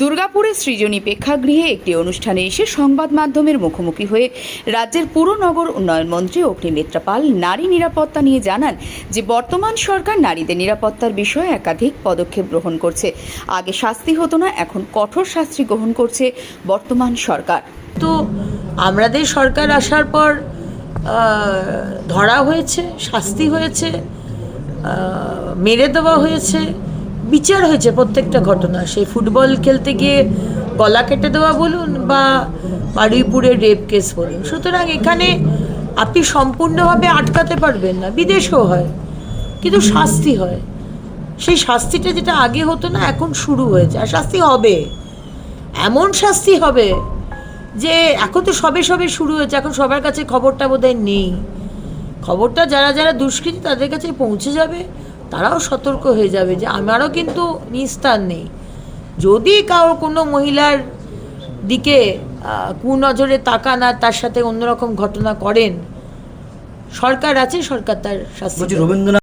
দুর্গাপুরে সৃজনী প্রেক্ষাগৃহে একটি অনুষ্ঠানে এসে সংবাদ মাধ্যমের মুখোমুখি হয়ে রাজ্যের পুর নগর উন্নয়ন মন্ত্রী অগ্নিমিত্রা পাল নারী নিরাপত্তা নিয়ে জানান যে বর্তমান সরকার নারীদের নিরাপত্তার বিষয়ে একাধিক পদক্ষেপ গ্রহণ করছে। আগে শাস্তি হতো না, এখন কঠোর শাস্তি গ্রহণ করছে বর্তমান সরকার। তো আমাদের সরকার আসার পর ধরা হয়েছে, শাস্তি হয়েছে, মেরে দেওয়া হয়েছে, বিচার হয়েছে প্রত্যেকটা ঘটনা। সেই ফুটবল খেলতে গিয়ে গলা কেটে দেওয়া বলুন বা বারুইপুরের রেপ কেস বলুন। সুতরাং এখানে আপনি সম্পূর্ণভাবে আটকাতে পারবেন না, বিদেশেও হয়, কিন্তু শাস্তি হয়। সেই শাস্তিটা যেটা আগে হতো না, এখন শুরু হয়েছে, আর শাস্তি হবে, এমন শাস্তি হবে যে এখন তো সবে সবে শুরু হয়েছে। এখন সবার কাছে খবরটা বোধহয় নেই। খবরটা যারা যারা দুষ্কৃতী তাদের কাছে পৌঁছে যাবে, তারাও সতর্ক হয়ে যাবে যে আমারও কিন্তু নিস্তার নেই। যদি কোনো মহিলার দিকে কুনজরে তাকান আর তার সাথে অন্যরকম ঘটনা করেন, সরকার আছে, সরকার তার শাস্তি।